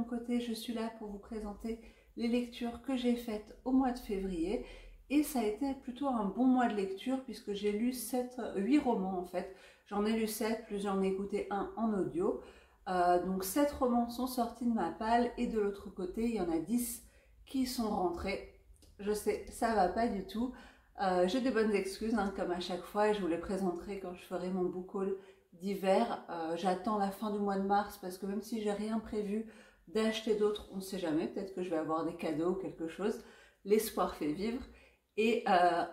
côté, je suis là pour vous présenter les lectures que j'ai faites au mois de février. Et ça a été plutôt un bon mois de lecture puisque j'ai lu 8 romans en fait. J'en ai lu 7, plus j'en ai écouté un en audio. Donc 7 romans sont sortis de ma palle et de l'autre côté, il y en a 10 qui sont rentrés. Je sais, ça va pas du tout. J'ai des bonnes excuses hein, comme à chaque fois et je vous les présenterai quand je ferai mon book haul d'hiver. J'attends la fin du mois de mars parce que même si j'ai rien prévu d'acheter d'autres, on ne sait jamais, peut-être que je vais avoir des cadeaux ou quelque chose. L'espoir fait vivre. Et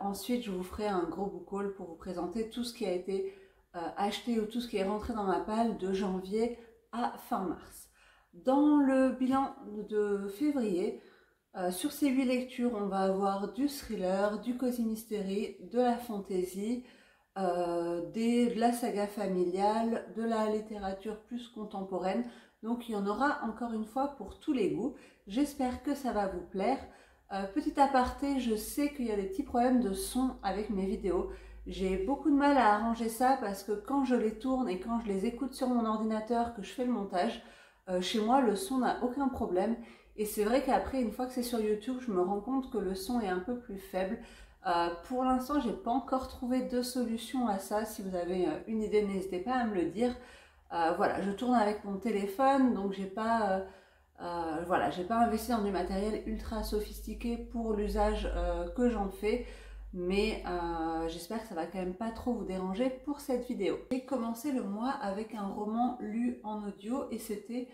ensuite, je vous ferai un gros book haul pour vous présenter tout ce qui a été acheté ou tout ce qui est rentré dans ma palle de janvier à fin mars. Dans le bilan de février, sur ces 8 lectures, on va avoir du thriller, du cozy mystery, de la fantasy, de la saga familiale, de la littérature plus contemporaine. Donc il y en aura encore une fois pour tous les goûts. J'espère que ça va vous plaire. Petit aparté, je sais qu'il y a des petits problèmes de son avec mes vidéos. J'ai beaucoup de mal à arranger ça parce que quand je les tourne et quand je les écoute sur mon ordinateur, que je fais le montage, chez moi le son n'a aucun problème. Et c'est vrai qu'après, une fois que c'est sur YouTube, je me rends compte que le son est un peu plus faible. Pour l'instant, j'ai pas encore trouvé de solution à ça. Si vous avez une idée, n'hésitez pas à me le dire. Voilà, je tourne avec mon téléphone, donc j'ai pas... voilà, j'ai pas investi dans du matériel ultra sophistiqué pour l'usage que j'en fais, mais j'espère que ça va quand même pas trop vous déranger pour cette vidéo. J'ai commencé le mois avec un roman lu en audio et c'était,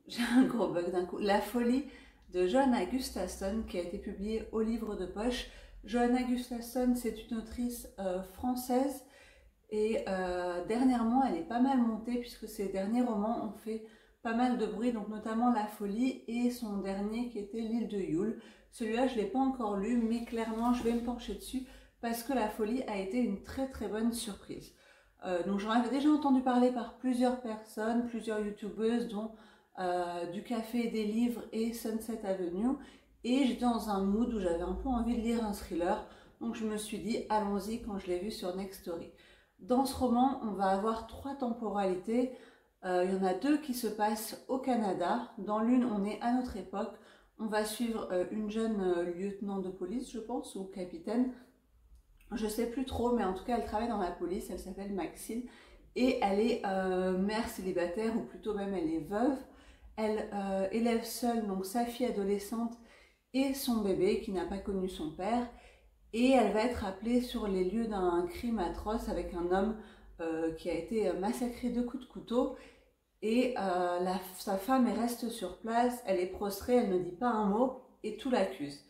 j'ai un gros bug d'un coup, La Folie de Johanna Gustafsson qui a été publié au Livre de Poche. Johanna Gustafsson, c'est une autrice française et dernièrement elle est pas mal montée puisque ses derniers romans ont fait pas mal de bruit, donc notamment La Folie et son dernier qui était L'île de Yule. Celui-là, je ne l'ai pas encore lu, mais clairement, je vais me pencher dessus parce que La Folie a été une très très bonne surprise. Donc j'en avais déjà entendu parler par plusieurs personnes, plusieurs youtubeuses, dont Du Café et des Livres et Sunset Avenue. Et j'étais dans un mood où j'avais un peu envie de lire un thriller, donc je me suis dit, allons-y quand je l'ai vu sur Next Story. Dans ce roman, on va avoir 3 temporalités. Il y en a 2 qui se passent au Canada. Dans l'une, on est à notre époque. On va suivre une jeune lieutenant de police, je pense, ou capitaine. Je ne sais plus trop, mais en tout cas, elle travaille dans la police. Elle s'appelle Maxine. Et elle est mère célibataire, ou plutôt même elle est veuve. Elle élève seule donc sa fille adolescente et son bébé qui n'a pas connu son père. Et elle va être appelée sur les lieux d'un crime atroce avec un homme qui a été massacré de coups de couteau. Et sa femme reste sur place, elle est prostrée, elle ne dit pas un mot et tout l'accuse.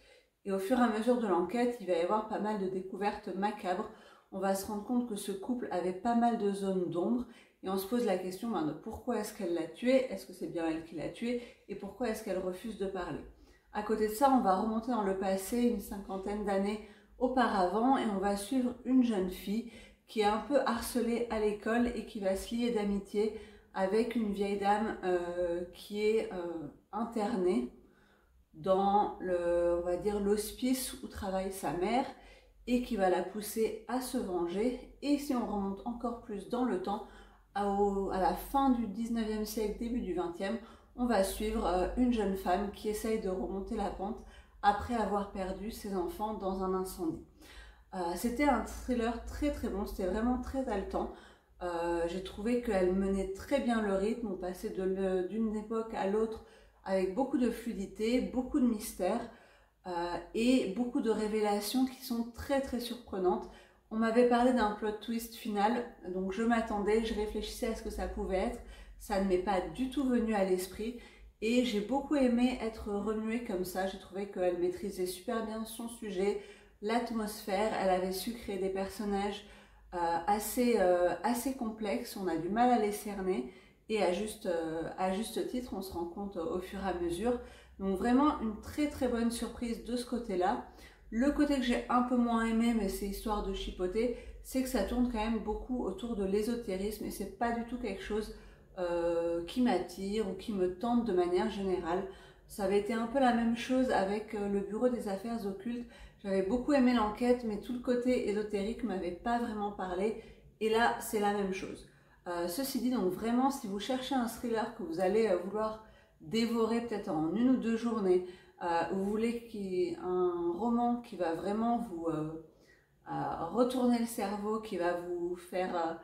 Et au fur et à mesure de l'enquête, il va y avoir pas mal de découvertes macabres. On va se rendre compte que ce couple avait pas mal de zones d'ombre et on se pose la question de pourquoi est-ce qu'elle l'a tué, est-ce que c'est bien elle qui l'a tué et pourquoi est-ce qu'elle refuse de parler. À côté de ça, on va remonter dans le passé une 50aine d'années auparavant et on va suivre une jeune fille qui est un peu harcelée à l'école et qui va se lier d'amitié avec une vieille dame qui est internée dans on va dire l'hospice où travaille sa mère et qui va la pousser à se venger. Et si on remonte encore plus dans le temps, à la fin du 19e siècle, début du 20e, on va suivre une jeune femme qui essaye de remonter la pente après avoir perdu ses enfants dans un incendie. C'était un thriller très très bon, c'était vraiment très haletant. J'ai trouvé qu'elle menait très bien le rythme, on passait d'une époque à l'autre avec beaucoup de fluidité, beaucoup de mystère et beaucoup de révélations qui sont très très surprenantes. On m'avait parlé d'un plot twist final, donc je m'attendais, je réfléchissais à ce que ça pouvait être, ça ne m'est pas du tout venu à l'esprit et j'ai beaucoup aimé être remuée comme ça. J'ai trouvé qu'elle maîtrisait super bien son sujet, l'atmosphère, elle avait su créer des personnages assez complexes, on a du mal à les cerner et à juste titre on se rend compte au fur et à mesure. Donc vraiment une très très bonne surprise de ce côté-là. Le côté que j'ai un peu moins aimé, mais c'est histoire de chipoter, c'est que ça tourne quand même beaucoup autour de l'ésotérisme et c'est pas du tout quelque chose qui m'attire ou qui me tente de manière générale. Ça avait été un peu la même chose avec le Bureau des Affaires Occultes. J'avais beaucoup aimé l'enquête, mais tout le côté ésotérique ne m'avait pas vraiment parlé. Et là, c'est la même chose. Ceci dit, donc vraiment, si vous cherchez un thriller que vous allez vouloir dévorer peut-être en 1 ou 2 journées, vous voulez un roman qui va vraiment vous retourner le cerveau, qui va vous faire,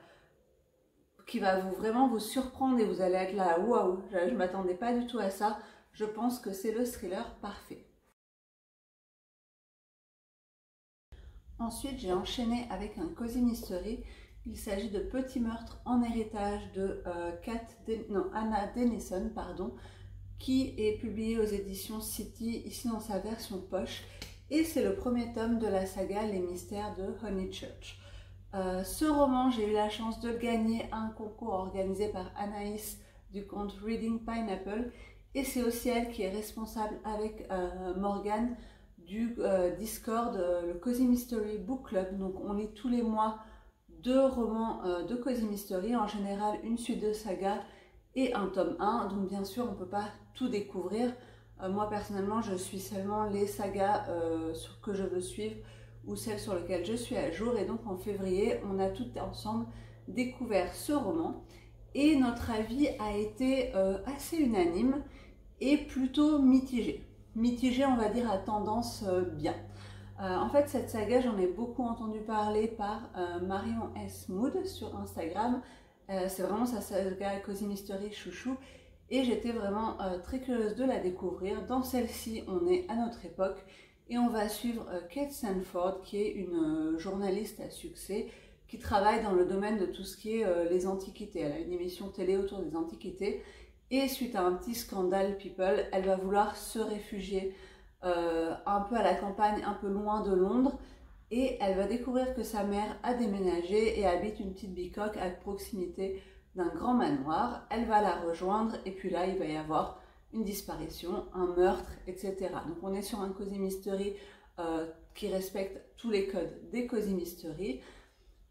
qui va vraiment vous surprendre et vous allez être là, waouh, je ne m'attendais pas du tout à ça, je pense que c'est le thriller parfait. Ensuite, j'ai enchaîné avec un Cozy Mystery. Il s'agit de Petits meurtres en héritage de Anna Dennison, pardon, qui est publié aux éditions City, ici dans sa version poche. Et c'est le premier tome de la saga Les mystères de Honeychurch. Ce roman, j'ai eu la chance de le gagner à un concours organisé par Anaïs du compte Reading Pineapple. Et c'est aussi elle qui est responsable avec Morgane du Discord, le Cozy Mystery Book Club. Donc on lit tous les mois 2 romans de Cozy Mystery, en général une suite de saga et un tome 1. Donc bien sûr on ne peut pas tout découvrir. Moi personnellement je suis seulement les sagas que je veux suivre ou celles sur lesquelles je suis à jour. Et donc en février on a toutes ensemble découvert ce roman. Et notre avis a été assez unanime et plutôt mitigé. Mitigé, on va dire, à tendance bien. En fait, cette saga, j'en ai beaucoup entendu parler par Marion S. Mood sur Instagram. C'est vraiment sa saga Cozy Mystery chouchou. Et j'étais vraiment très curieuse de la découvrir. Dans celle-ci, on est à notre époque. Et on va suivre Kate Sanford, qui est une journaliste à succès, qui travaille dans le domaine de tout ce qui est les antiquités. Elle a une émission télé autour des antiquités. Et suite à un petit scandale People, elle va vouloir se réfugier un peu à la campagne, un peu loin de Londres. Et elle va découvrir que sa mère a déménagé et habite une petite bicoque à proximité d'un grand manoir. Elle va la rejoindre et puis là, il va y avoir une disparition, un meurtre, etc. Donc on est sur un Cozy Mystery qui respecte tous les codes des Cozy Mystery.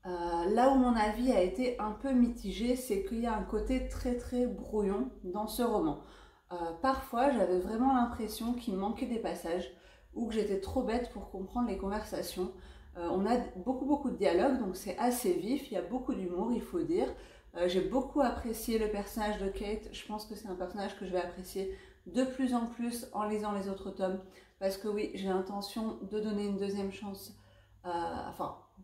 Là où mon avis a été un peu mitigé, c'est qu'il y a un côté très brouillon dans ce roman. Parfois, j'avais vraiment l'impression qu'il manquait des passages ou que j'étais trop bête pour comprendre les conversations. On a beaucoup de dialogues, donc c'est assez vif, il y a beaucoup d'humour, il faut dire. J'ai beaucoup apprécié le personnage de Kate, je pense que c'est un personnage que je vais apprécier de plus en plus en lisant les autres tomes, parce que oui, j'ai l'intention de donner une deuxième chance,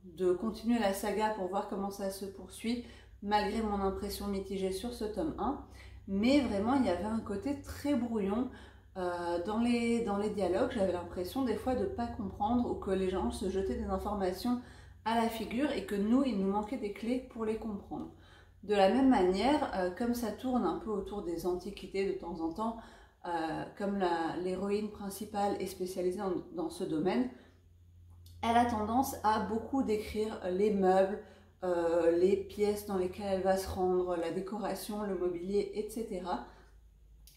de continuer la saga pour voir comment ça se poursuit, malgré mon impression mitigée sur ce tome 1. Mais vraiment, il y avait un côté très brouillon dans les dialogues. J'avais l'impression des fois de ne pas comprendre ou que les gens se jetaient des informations à la figure et que nous, il nous manquait des clés pour les comprendre. De la même manière, comme ça tourne un peu autour des antiquités de temps en temps, comme l'héroïne principale est spécialisée dans ce domaine, elle a tendance à beaucoup décrire les meubles, les pièces dans lesquelles elle va se rendre, la décoration, le mobilier, etc.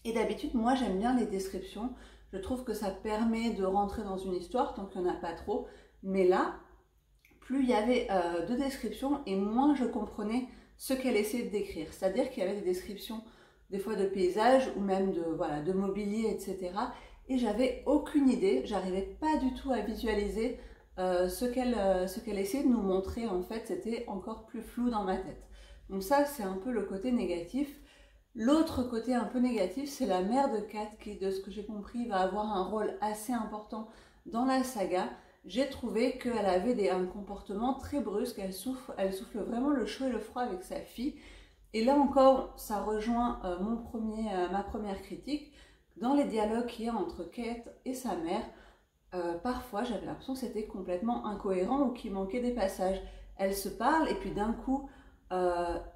Et d'habitude, moi j'aime bien les descriptions. Je trouve que ça permet de rentrer dans une histoire tant qu'il n'y en a pas trop. Mais là, plus il y avait de descriptions et moins je comprenais ce qu'elle essayait de décrire. C'est-à-dire qu'il y avait des descriptions des fois de paysages ou même de mobilier, etc. Et j'avais aucune idée, j'arrivais pas du tout à visualiser ce qu'elle essayait de nous montrer. En fait, c'était encore plus flou dans ma tête. Donc ça, c'est un peu le côté négatif. L'autre côté un peu négatif, c'est la mère de Kate qui, de ce que j'ai compris, va avoir un rôle assez important dans la saga. J'ai trouvé qu'elle avait un comportement très brusque, elle souffle vraiment le chaud et le froid avec sa fille. Et là encore, ça rejoint ma première critique. Dans les dialogues qu'il y a entre Kate et sa mère, parfois j'avais l'impression que c'était complètement incohérent ou qu'il manquait des passages. Elles se parlent et puis d'un coup,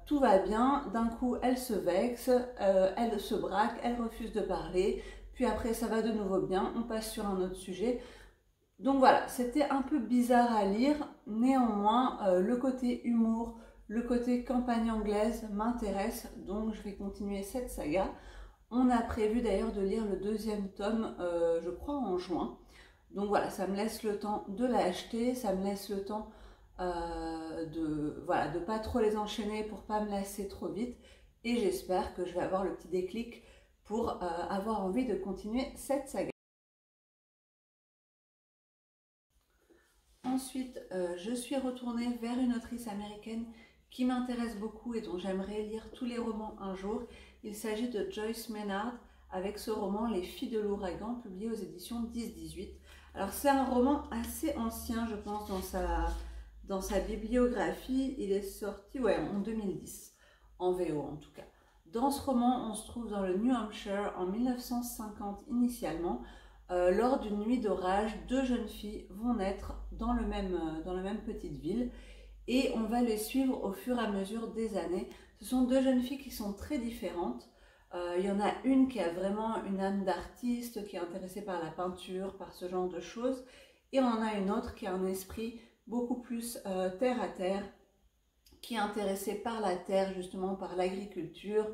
tout va bien, d'un coup elle se vexe, elle se braque, elle refuse de parler, puis après ça va de nouveau bien, on passe sur un autre sujet. Donc voilà, c'était un peu bizarre à lire, néanmoins le côté humour, le côté campagne anglaise m'intéresse, donc je vais continuer cette saga. On a prévu d'ailleurs de lire le 2e tome, je crois en juin. Donc voilà, ça me laisse le temps de l'acheter, ça me laisse le temps de pas trop les enchaîner pour pas me lasser trop vite. Et j'espère que je vais avoir le petit déclic pour avoir envie de continuer cette saga. Ensuite, je suis retournée vers une autrice américaine qui m'intéresse beaucoup et dont j'aimerais lire tous les romans un jour. Il s'agit de Joyce Maynard avec ce roman Les filles de l'ouragan, publié aux éditions 10-18. Alors c'est un roman assez ancien, je pense, dans sa bibliographie. Il est sorti en 2010, en VO en tout cas. Dans ce roman, on se trouve dans le New Hampshire en 1950 initialement. Lors d'une nuit d'orage, deux jeunes filles vont naître dans la même petite ville et on va les suivre au fur et à mesure des années. Ce sont deux jeunes filles qui sont très différentes. Il y en a une qui a vraiment une âme d'artiste, qui est intéressée par la peinture, par ce genre de choses. Et on en a une autre qui a un esprit beaucoup plus terre à terre, qui est intéressée par la terre, justement par l'agriculture,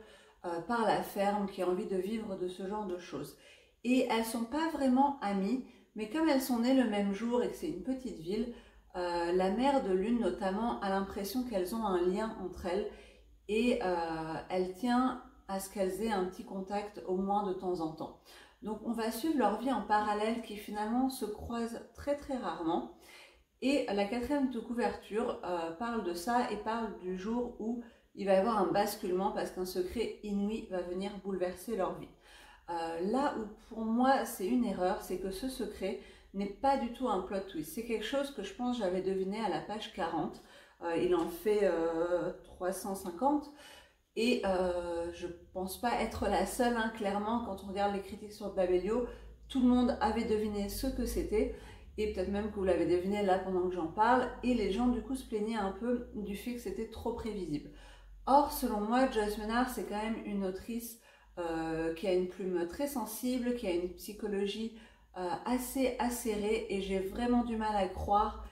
par la ferme, qui a envie de vivre de ce genre de choses. Et elles ne sont pas vraiment amies, mais comme elles sont nées le même jour et que c'est une petite ville, la mère de l'une notamment a l'impression qu'elles ont un lien entre elles et elle tient à ce qu'elles aient un petit contact au moins de temps en temps. Donc on va suivre leur vie en parallèle qui finalement se croisent très très rarement. Et la quatrième de couverture parle de ça et parle du jour où il va y avoir un basculement parce qu'un secret inouï va venir bouleverser leur vie. Là où pour moi c'est une erreur, c'est que ce secret n'est pas du tout un plot twist. C'est quelque chose que je pense j'avais deviné à la page 40. Il en fait 350. Et je pense pas être la seule, hein, clairement, quand on regarde les critiques sur Babelio, tout le monde avait deviné ce que c'était, et peut-être même que vous l'avez deviné là pendant que j'en parle, et les gens du coup se plaignaient un peu du fait que c'était trop prévisible. Or, selon moi, Joyce Maynard, c'est quand même une autrice qui a une plume très sensible, qui a une psychologie assez acérée, et j'ai vraiment du mal à croire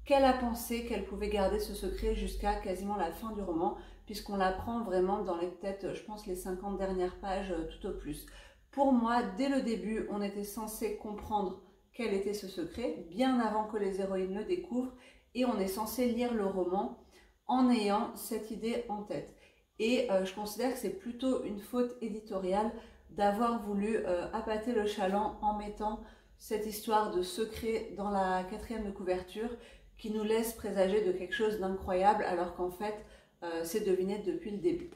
qu'elle a pensé qu'elle pouvait garder ce secret jusqu'à quasiment la fin du roman, puisqu'on l'apprend vraiment dans les peut-être, je pense, les 50 dernières pages tout au plus. Pour moi, dès le début, on était censé comprendre quel était ce secret, bien avant que les héroïnes le découvrent, et on est censé lire le roman en ayant cette idée en tête. Et je considère que c'est plutôt une faute éditoriale d'avoir voulu appâter le chaland en mettant cette histoire de secret dans la quatrième de couverture qui nous laisse présager de quelque chose d'incroyable alors qu'en fait c'est deviné depuis le début.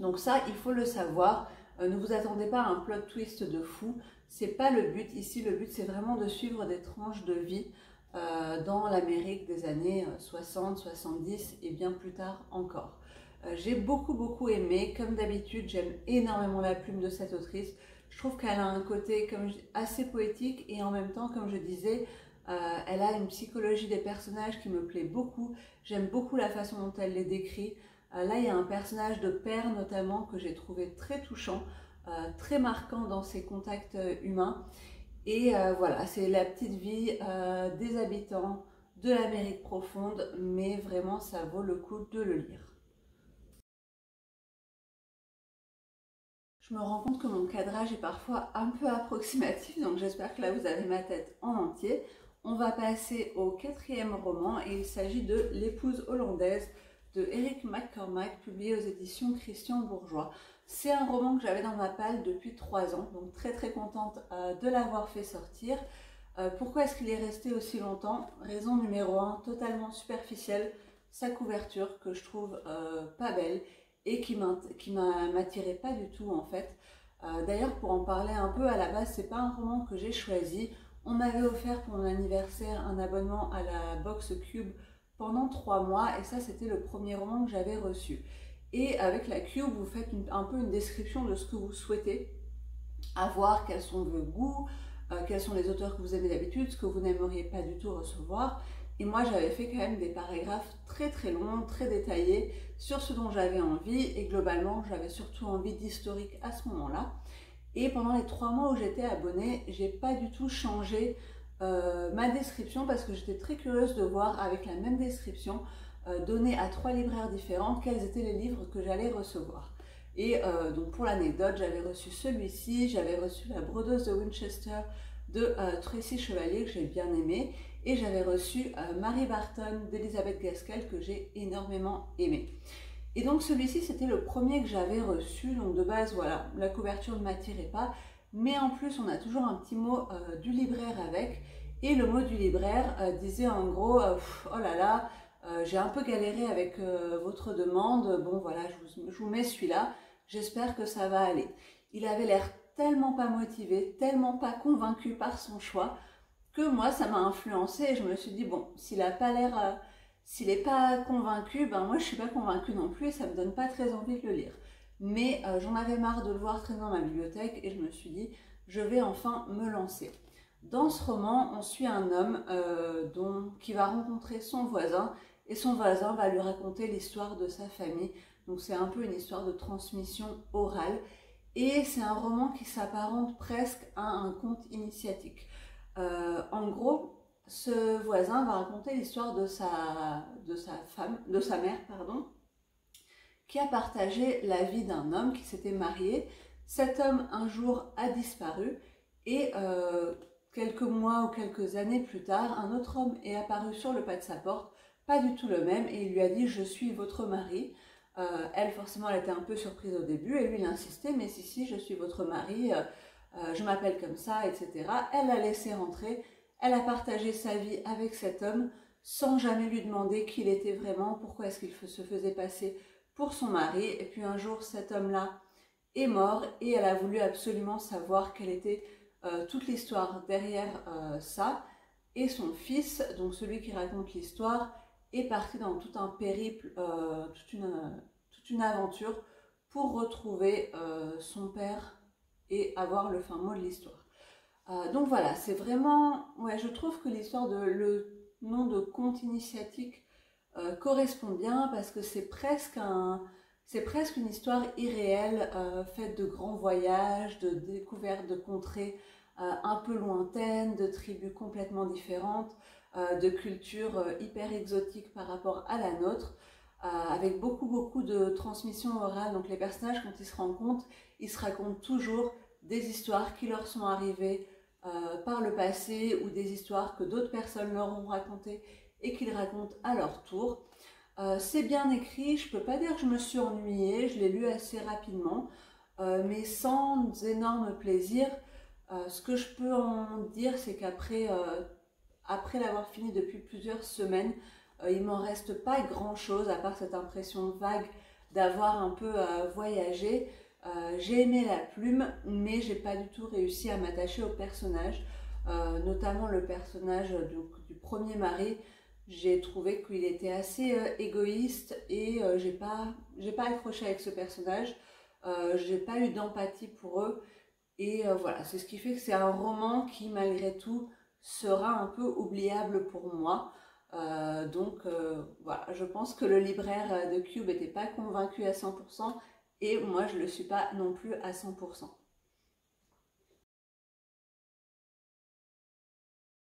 Donc ça, il faut le savoir. Ne vous attendez pas à un plot twist de fou. C'est pas le but. Ici, le but, c'est vraiment de suivre des tranches de vie dans l'Amérique des années 60, 70 et bien plus tard encore. J'ai beaucoup aimé. Comme d'habitude, j'aime énormément la plume de cette autrice. Je trouve qu'elle a un côté assez poétique et en même temps, comme je disais, elle a une psychologie des personnages qui me plaît beaucoup. J'aime beaucoup la façon dont elle les décrit. Là, il y a un personnage de père notamment que j'ai trouvé très touchant, très marquant dans ses contacts humains. Et voilà, c'est la petite vie des habitants de l'Amérique profonde, mais vraiment, ça vaut le coup de le lire. Je me rends compte que mon cadrage est parfois un peu approximatif, donc j'espère que là, vous avez ma tête en entier. On va passer au quatrième roman et il s'agit de L'épouse hollandaise de Eric McCormack, publié aux éditions Christian Bourgeois. C'est un roman que j'avais dans ma palle depuis 3 ans, donc très contente de l'avoir fait sortir. Pourquoi est-ce qu'il est resté aussi longtemps? Raison numéro 1, totalement superficielle, sa couverture que je trouve pas belle et qui m'attirait pas du tout en fait. D'ailleurs, pour en parler un peu, à la base, c'est pas un roman que j'ai choisi. On m'avait offert pour mon anniversaire un abonnement à la Box Cube pendant 3 mois et ça c'était le premier roman que j'avais reçu. Et avec la Cube, vous faites un peu une description de ce que vous souhaitez avoir, quels sont vos goûts, quels sont les auteurs que vous aimez d'habitude, ce que vous n'aimeriez pas du tout recevoir. Et moi j'avais fait quand même des paragraphes très longs, très détaillés sur ce dont j'avais envie et globalement j'avais surtout envie d'historique à ce moment-là. Et pendant les 3 mois où j'étais abonnée, j'ai pas du tout changé ma description parce que j'étais très curieuse de voir avec la même description donnée à 3 libraires différents quels étaient les livres que j'allais recevoir. Et donc pour l'anecdote, j'avais reçu celui-ci, j'avais reçu La brodeuse de Winchester de Tracy Chevalier que j'ai bien aimé et j'avais reçu Marie Barton d'Elisabeth Gaskell que j'ai énormément aimé. Et donc celui-ci c'était le premier que j'avais reçu, donc de base voilà, la couverture ne m'attirait pas, mais en plus on a toujours un petit mot du libraire avec, et le mot du libraire disait en gros oh là là, j'ai un peu galéré avec votre demande, bon voilà, je vous mets celui-là, j'espère que ça va aller. Il avait l'air tellement pas motivé, tellement pas convaincu par son choix, que moi ça m'a influencé et je me suis dit bon, s'il a pas l'air, s'il n'est pas convaincu, ben moi je suis pas convaincue non plus et ça me donne pas très envie de le lire. Mais j'en avais marre de le voir traîner dans ma bibliothèque et je me suis dit je vais enfin me lancer. Dans ce roman, on suit un homme qui va rencontrer son voisin et son voisin va lui raconter l'histoire de sa famille. Donc c'est un peu une histoire de transmission orale et c'est un roman qui s'apparente presque à un conte initiatique. En gros, ce voisin va raconter l'histoire de sa mère, pardon, qui a partagé la vie d'un homme qui s'était marié. Cet homme un jour a disparu et quelques mois ou quelques années plus tard, un autre homme est apparu sur le pas de sa porte, pas du tout le même, et il lui a dit « je suis votre mari ». Elle, forcément, elle était un peu surprise au début, et lui, il a insisté « mais si, je suis votre mari, je m'appelle comme ça, etc. » Elle l'a laissé rentrer, elle a partagé sa vie avec cet homme, sans jamais lui demander qui il était vraiment, pourquoi est-ce qu'il se faisait passer pour son mari. Et puis un jour, cet homme-là est mort, et elle a voulu absolument savoir quelle était toute l'histoire derrière ça. Et son fils, donc celui qui raconte l'histoire, est parti dans tout un périple, toute une aventure pour retrouver son père et avoir le fin mot de l'histoire. Donc voilà, c'est vraiment, ouais, je trouve que l'histoire le nom de conte initiatique correspond bien parce que c'est presque une histoire irréelle faite de grands voyages, de découvertes de contrées un peu lointaines, de tribus complètement différentes, de cultures hyper exotiques par rapport à la nôtre, avec beaucoup de transmission orale. Donc les personnages, quand ils se rencontrent, ils se racontent toujours des histoires qui leur sont arrivées par le passé ou des histoires que d'autres personnes leur ont racontées et qu'ils racontent à leur tour. C'est bien écrit, je peux pas dire que je me suis ennuyée, je l'ai lu assez rapidement, mais sans énorme plaisir. Ce que je peux en dire, c'est qu'après après l'avoir fini depuis plusieurs semaines, il m'en reste pas grand chose à part cette impression vague d'avoir un peu voyagé. J'ai aimé la plume, mais j'ai pas du tout réussi à m'attacher au personnage, notamment le personnage du premier mari. J'ai trouvé qu'il était assez égoïste et j'ai pas accroché avec ce personnage. J'ai pas eu d'empathie pour eux et voilà, c'est ce qui fait que c'est un roman qui malgré tout sera un peu oubliable pour moi. Voilà, je pense que le libraire de Cube n'était pas convaincu à 100% et moi je ne le suis pas non plus à 100%.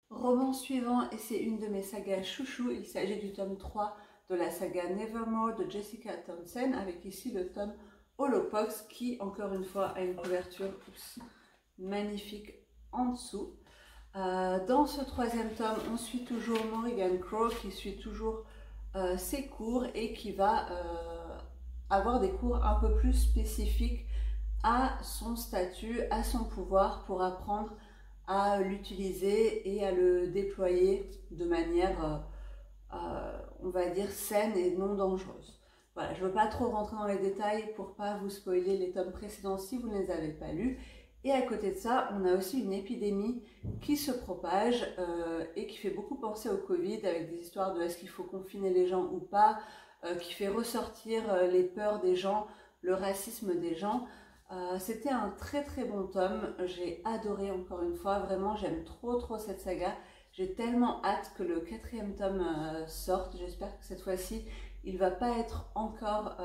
Roman suivant, et c'est une de mes sagas chouchou, il s'agit du tome 3 de la saga Nevermore de Jessica Townsend, avec ici le tome Holopox qui, encore une fois, a une couverture magnifique en dessous. Dans ce troisième tome, on suit toujours Morrigan Crow qui suit toujours ses cours et qui va avoir des cours un peu plus spécifiques à son statut, à son pouvoir pour apprendre à l'utiliser et à le déployer de manière, on va dire, saine et non dangereuse. Voilà, je ne veux pas trop rentrer dans les détails pour pas vous spoiler les tomes précédents si vous ne les avez pas lus. Et à côté de ça, on a aussi une épidémie qui se propage et qui fait beaucoup penser au Covid avec des histoires de est-ce qu'il faut confiner les gens ou pas, qui fait ressortir les peurs des gens, le racisme des gens. C'était un très bon tome, j'ai adoré encore une fois, vraiment j'aime trop cette saga. J'ai tellement hâte que le quatrième tome sorte, j'espère que cette fois-ci il ne va pas être encore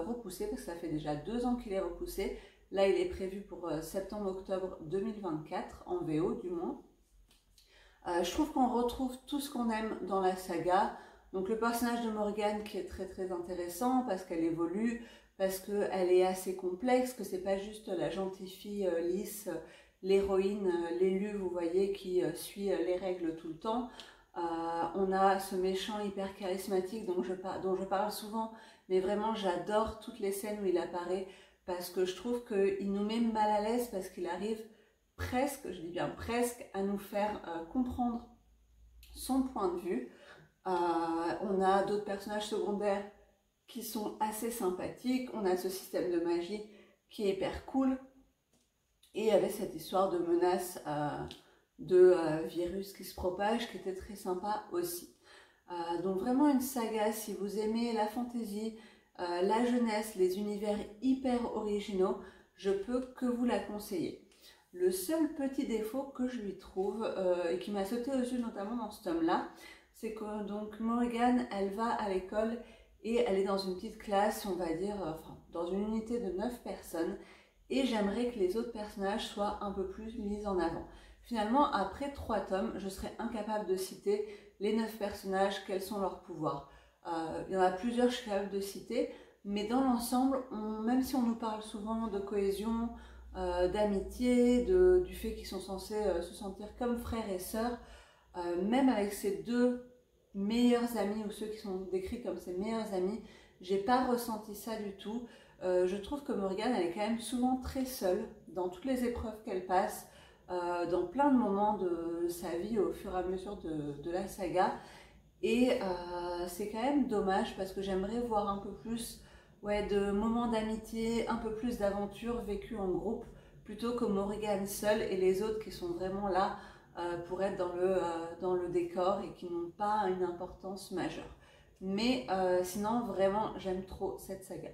repoussé parce que ça fait déjà 2 ans qu'il est repoussé. Là, il est prévu pour septembre-octobre 2024, en VO du moins. Je trouve qu'on retrouve tout ce qu'on aime dans la saga. Donc le personnage de Morgane qui est très intéressant parce qu'elle évolue, parce qu'elle est assez complexe, que c'est pas juste la gentille fille lisse, l'héroïne, l'élue, vous voyez, qui suit les règles tout le temps. On a ce méchant hyper charismatique dont je parle souvent, mais vraiment j'adore toutes les scènes où il apparaît, parce que je trouve qu'il nous met mal à l'aise parce qu'il arrive presque, je dis bien presque, à nous faire comprendre son point de vue. On a d'autres personnages secondaires qui sont assez sympathiques. On a ce système de magie qui est hyper cool. Et il y avait cette histoire de menace de virus qui se propage qui était très sympa aussi. Donc vraiment une saga, si vous aimez la fantasy, la jeunesse, les univers hyper originaux, je peux que vous la conseiller. Le seul petit défaut que je lui trouve, et qui m'a sauté aux yeux notamment dans ce tome-là, c'est que donc Morrigan, elle va à l'école et elle est dans une petite classe, on va dire, enfin, dans une unité de 9 personnes, et j'aimerais que les autres personnages soient un peu plus mis en avant. Finalement, après 3 tomes, je serais incapable de citer les 9 personnages, quels sont leurs pouvoirs. Il y en a plusieurs que je suis capable de citer, mais dans l'ensemble, même si on nous parle souvent de cohésion, d'amitié, du fait qu'ils sont censés se sentir comme frères et sœurs, même avec ces 2 meilleurs amis, ou ceux qui sont décrits comme ses meilleurs amis, j'ai pas ressenti ça du tout. Je trouve que Morrigan, elle est quand même souvent très seule dans toutes les épreuves qu'elle passe, dans plein de moments de sa vie au fur et à mesure de la saga. Et c'est quand même dommage parce que j'aimerais voir un peu plus, ouais, de moments d'amitié, un peu plus d'aventure vécues en groupe, plutôt que Morrigan seule et les autres qui sont vraiment là pour être dans le décor et qui n'ont pas une importance majeure. Mais sinon, vraiment, j'aime trop cette saga.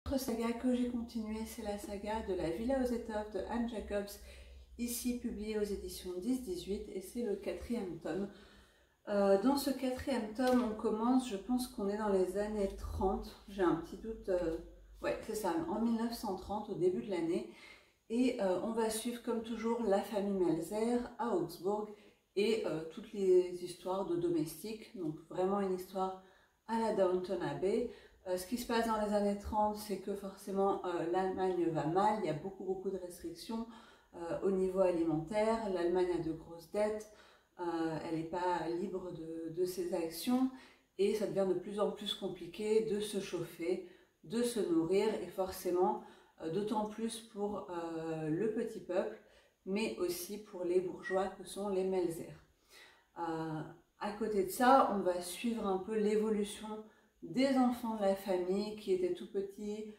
L'autre saga que j'ai continuée, c'est la saga de la Villa aux Étoffes de Anne Jacobs, ici publiée aux éditions 10-18, et c'est le 4e tome. Dans ce 4e tome, on commence, je pense qu'on est dans les années 30, j'ai un petit doute, ouais c'est ça, en 1930, au début de l'année, et on va suivre comme toujours la famille Melzer à Augsbourg, et toutes les histoires de domestiques, donc vraiment une histoire à la Downton Abbey. Ce qui se passe dans les années 30, c'est que forcément l'Allemagne va mal, il y a beaucoup de restrictions au niveau alimentaire, l'Allemagne a de grosses dettes, elle n'est pas libre de ses actions et ça devient de plus en plus compliqué de se chauffer, de se nourrir et forcément d'autant plus pour le petit peuple mais aussi pour les bourgeois que sont les Melzer. À côté de ça, on va suivre un peu l'évolution des enfants de la famille qui étaient tout petits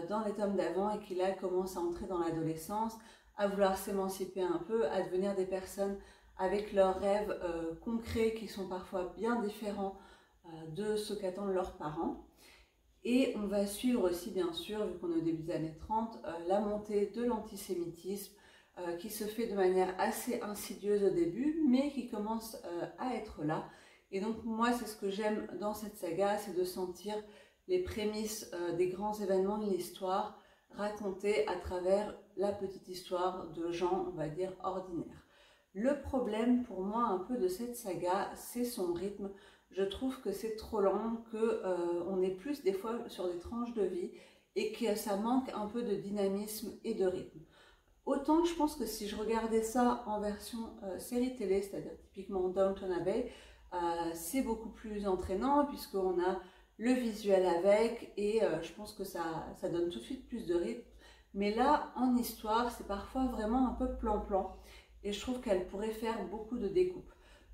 dans les tomes d'avant et qui là commencent à entrer dans l'adolescence, à vouloir s'émanciper un peu, à devenir des personnes avec leurs rêves concrets qui sont parfois bien différents de ce qu'attendent leurs parents. Et on va suivre aussi, bien sûr, vu qu'on est au début des années 30, la montée de l'antisémitisme qui se fait de manière assez insidieuse au début, mais qui commence à être là. Et donc moi, c'est ce que j'aime dans cette saga, c'est de sentir les prémices des grands événements de l'histoire racontés à travers la petite histoire de gens, on va dire, ordinaires. Le problème pour moi un peu de cette saga, c'est son rythme. Je trouve que c'est trop lent, qu'on est plus des fois sur des tranches de vie et que ça manque un peu de dynamisme et de rythme. Autant je pense que si je regardais ça en version série télé, c'est-à-dire typiquement Downton Abbey, c'est beaucoup plus entraînant puisqu'on a le visuel avec et je pense que ça donne tout de suite plus de rythme. Mais là, en histoire, c'est parfois vraiment un peu plan-plan et je trouve qu'elle pourrait faire beaucoup de découpes.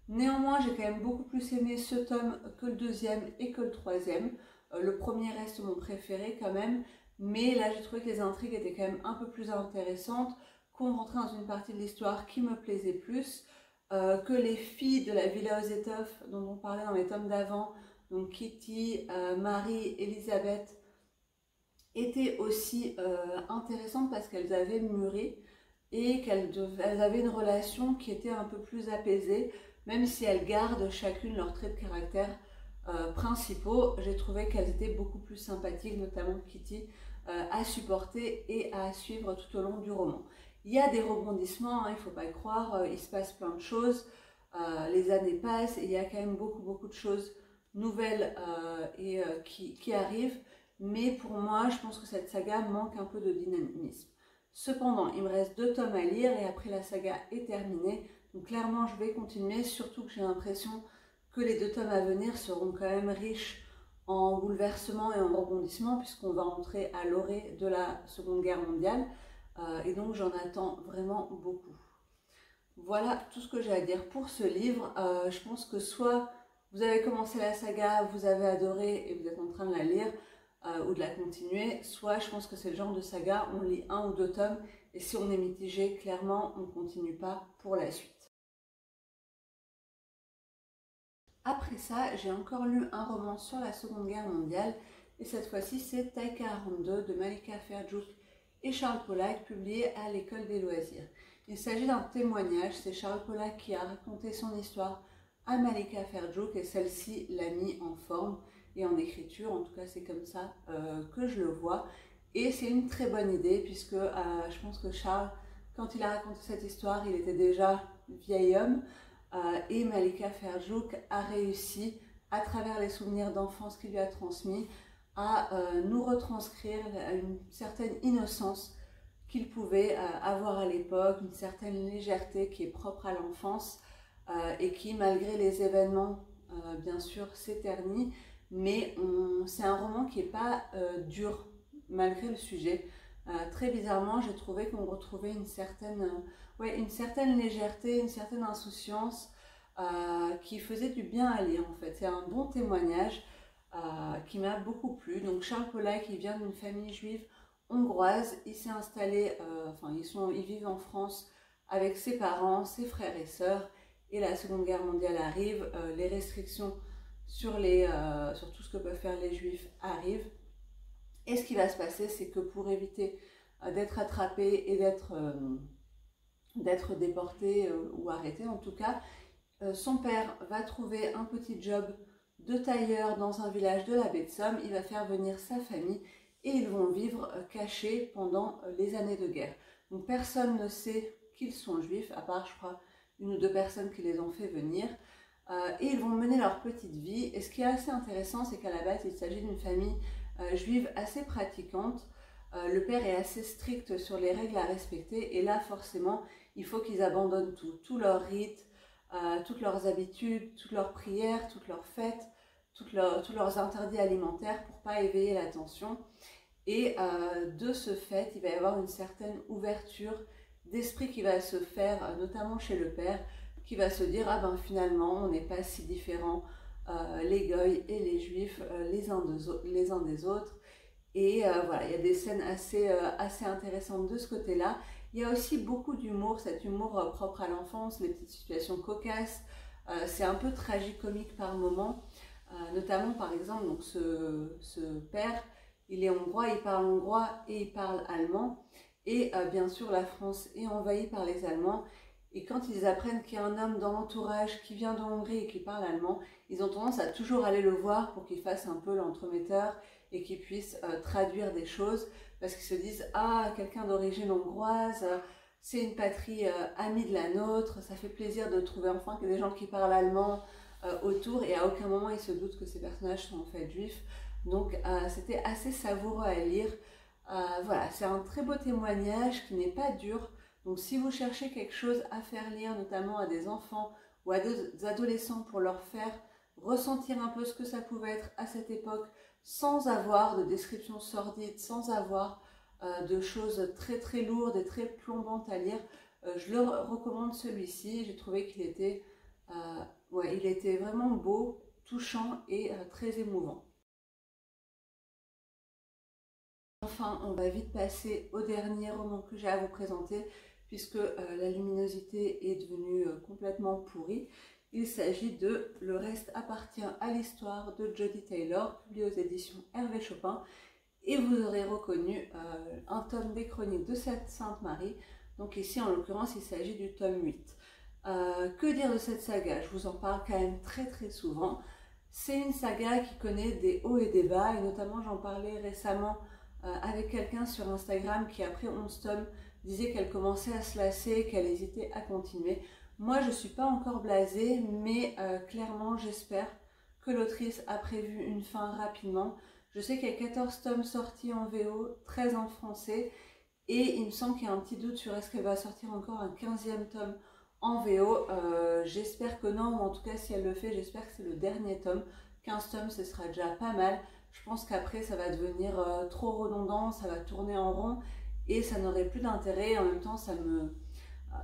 Néanmoins, j'ai quand même beaucoup plus aimé ce tome que le 2e et que le 3e. Le premier reste mon préféré quand même, mais là j'ai trouvé que les intrigues étaient quand même un peu plus intéressantes, qu'on rentrait dans une partie de l'histoire qui me plaisait plus, que les filles de la Villa aux Étoffes dont on parlait dans les tomes d'avant, donc Kitty, Marie, Elisabeth, étaient aussi intéressantes parce qu'elles avaient mûri et qu'elles avaient une relation qui était un peu plus apaisée, même si elles gardent chacune leurs traits de caractère principaux. J'ai trouvé qu'elles étaient beaucoup plus sympathiques, notamment Kitty, à supporter et à suivre tout au long du roman. Il y a des rebondissements, hein, il ne faut pas le croire, il se passe plein de choses, les années passent et il y a quand même beaucoup de choses nouvelles qui arrivent, mais pour moi, je pense que cette saga manque un peu de dynamisme. Cependant, il me reste 2 tomes à lire et après la saga est terminée, donc clairement je vais continuer, surtout que j'ai l'impression que les 2 tomes à venir seront quand même riches en bouleversements et en rebondissements puisqu'on va entrer à l'orée de la Seconde Guerre mondiale et donc j'en attends vraiment beaucoup. Voilà tout ce que j'ai à dire pour ce livre. Je pense que soit vous avez commencé la saga, vous avez adoré et vous êtes en train de la lire, ou de la continuer, soit je pense que c'est le genre de saga, on lit 1 ou 2 tomes, et si on est mitigé, clairement, on ne continue pas pour la suite. Après ça, j'ai encore lu un roman sur la Seconde Guerre mondiale, et cette fois-ci c'est Taika 42 de Malika Ferjuk et Charles Pollack, publié à l'École des loisirs. Il s'agit d'un témoignage, c'est Charles Pollack qui a raconté son histoire à Malika Ferjuk et celle-ci l'a mis en forme et en écriture, en tout cas c'est comme ça que je le vois. Et c'est une très bonne idée puisque je pense que Charles, quand il a raconté cette histoire, il était déjà vieil homme. Et Malika Ferjuk a réussi, à travers les souvenirs d'enfance qu'il lui a transmis, à nous retranscrire une certaine innocence qu'il pouvait avoir à l'époque, une certaine légèreté qui est propre à l'enfance et qui, malgré les événements, bien sûr, s'éternit. Mais c'est un roman qui n'est pas dur, malgré le sujet. Très bizarrement, j'ai trouvé qu'on retrouvait une certaine légèreté, une certaine insouciance qui faisait du bien à lire en fait. C'est un bon témoignage qui m'a beaucoup plu. Donc Charles Pollack, il vient d'une famille juive hongroise. Il s'est installé, ils vivent en France avec ses parents, ses frères et sœurs. Et la Seconde Guerre mondiale arrive, les restrictions sur tout ce que peuvent faire les juifs arrivent. Et ce qui va se passer, c'est que pour éviter d'être attrapé et d'être déporté ou arrêté en tout cas, son père va trouver un petit job de tailleur dans un village de la baie de Somme. Il va faire venir sa famille et ils vont vivre cachés pendant les années de guerre. Donc personne ne sait qu'ils sont juifs, à part je crois 1 ou 2 personnes qui les ont fait venir. Et ils vont mener leur petite vie. Et ce qui est assez intéressant, c'est qu'à la base, il s'agit d'une famille juive assez pratiquante. Le père est assez strict sur les règles à respecter. Et là, forcément, il faut qu'ils abandonnent tout. Tous leurs rites, toutes leurs habitudes, toutes leurs prières, toutes leurs fêtes, tous leurs interdits alimentaires pour ne pas éveiller l'attention. Et de ce fait, il va y avoir une certaine ouverture d'esprit qui va se faire, notamment chez le père, qui va se dire « Ah ben finalement, on n'est pas si différents, les goïs et les juifs, les uns des autres. » Et voilà, il y a des scènes assez intéressantes de ce côté-là. Il y a aussi beaucoup d'humour, cet humour propre à l'enfance, les petites situations cocasses. C'est un peu tragicomique par moments. Notamment, par exemple, donc ce père, il est hongrois et il parle allemand. Et bien sûr, la France est envahie par les Allemands. Et quand ils apprennent qu'il y a un homme dans l'entourage qui vient de Hongrie et qui parle allemand, ils ont tendance à toujours aller le voir pour qu'il fasse un peu l'entremetteur et qu'il puisse traduire des choses. Parce qu'ils se disent « Ah, quelqu'un d'origine hongroise, c'est une patrie amie de la nôtre, ça fait plaisir de trouver enfin que des gens qui parlent allemand autour. » Et à aucun moment ils se doutent que ces personnages sont en fait juifs. Donc c'était assez savoureux à lire. Voilà, c'est un très beau témoignage qui n'est pas dur. Donc si vous cherchez quelque chose à faire lire, notamment à des enfants ou à des adolescents pour leur faire ressentir un peu ce que ça pouvait être à cette époque, sans avoir de description sordide, sans avoir de choses très très lourdes et très plombantes à lire, je le recommande celui-ci. J'ai trouvé qu'il était, il était vraiment beau, touchant et très émouvant. Enfin, on va vite passer au dernier roman que j'ai à vous présenter, puisque la luminosité est devenue complètement pourrie. Il s'agit de « Le reste appartient à l'histoire » de Jodi Taylor, publié aux éditions Hervé Chopin. Et vous aurez reconnu un tome des Chroniques de Sainte-Marie. Donc ici, en l'occurrence, il s'agit du tome 8. Que dire de cette saga? Je vous en parle quand même très très souvent. C'est une saga qui connaît des hauts et des bas, et notamment j'en parlais récemment avec quelqu'un sur Instagram qui, après 11 tomes, disait qu'elle commençait à se lasser, qu'elle hésitait à continuer. Moi, je ne suis pas encore blasée, mais clairement, j'espère que l'autrice a prévu une fin rapidement. Je sais qu'il y a 14 tomes sortis en VO, 13 en français, et il me semble qu'il y a un petit doute sur est-ce qu'elle va sortir encore un 15e tome en VO. J'espère que non, ou en tout cas, si elle le fait, j'espère que c'est le dernier tome. 15 tomes, ce sera déjà pas mal. Je pense qu'après, ça va devenir trop redondant, ça va tourner en rond, et ça n'aurait plus d'intérêt. En même temps,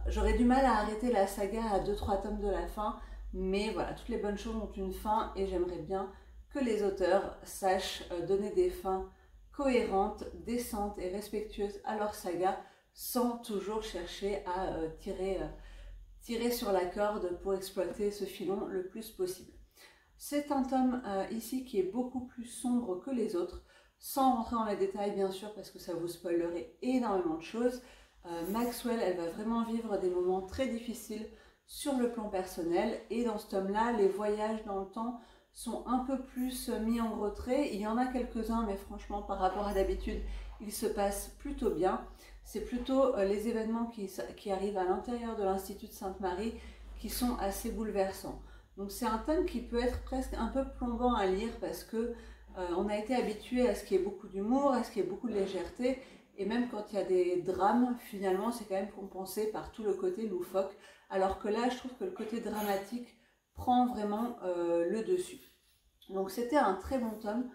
j'aurais du mal à arrêter la saga à 2-3 tomes de la fin, mais voilà, toutes les bonnes choses ont une fin et j'aimerais bien que les auteurs sachent donner des fins cohérentes, décentes et respectueuses à leur saga, sans toujours chercher à tirer sur la corde pour exploiter ce filon le plus possible. C'est un tome ici qui est beaucoup plus sombre que les autres, sans rentrer dans les détails bien sûr parce que ça vous spoilerait énormément de choses. Maxwell, elle va vraiment vivre des moments très difficiles sur le plan personnel, et dans ce tome-là, les voyages dans le temps sont un peu plus mis en retrait. Il y en a quelques-uns, mais franchement, par rapport à d'habitude, il se passe plutôt bien. C'est plutôt les événements qui arrivent à l'intérieur de l'Institut de Sainte-Marie qui sont assez bouleversants. Donc c'est un tome qui peut être presque un peu plombant à lire parce que on a été habitué à ce qu'il y ait beaucoup d'humour, à ce qu'il y ait beaucoup de légèreté, et même quand il y a des drames, finalement c'est quand même compensé par tout le côté loufoque, alors que là je trouve que le côté dramatique prend vraiment le dessus. Donc c'était un très bon tome,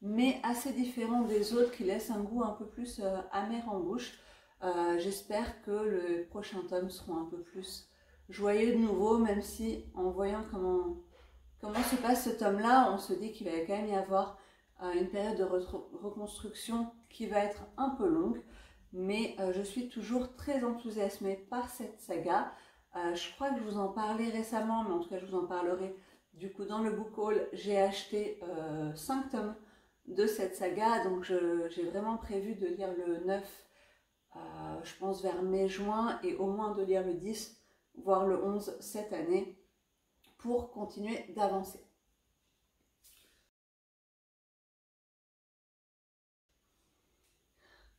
mais assez différent des autres qui laissent un goût un peu plus amer en bouche. J'espère que le prochain tome seront un peu plus joyeux de nouveau, même si en voyant comment se passe ce tome-là, on se dit qu'il va quand même y avoir une période de reconstruction qui va être un peu longue, mais je suis toujours très enthousiasmée par cette saga. Je crois que je vous en parlais récemment, mais en tout cas je vous en parlerai du coup dans le book haul. J'ai acheté 5 tomes de cette saga, donc j'ai vraiment prévu de lire le 9, je pense vers mai-juin, et au moins de lire le 10, voire le 11 cette année, pour continuer d'avancer.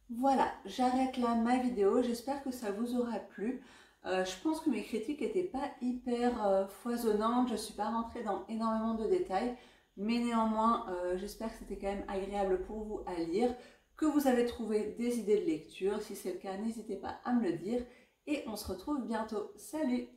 Voilà, j'arrête là ma vidéo, j'espère que ça vous aura plu. Je pense que mes critiques n'étaient pas hyper foisonnantes, je ne suis pas rentrée dans énormément de détails, mais néanmoins j'espère que c'était quand même agréable pour vous à lire, que vous avez trouvé des idées de lecture. Si c'est le cas, n'hésitez pas à me le dire, et on se retrouve bientôt. Salut!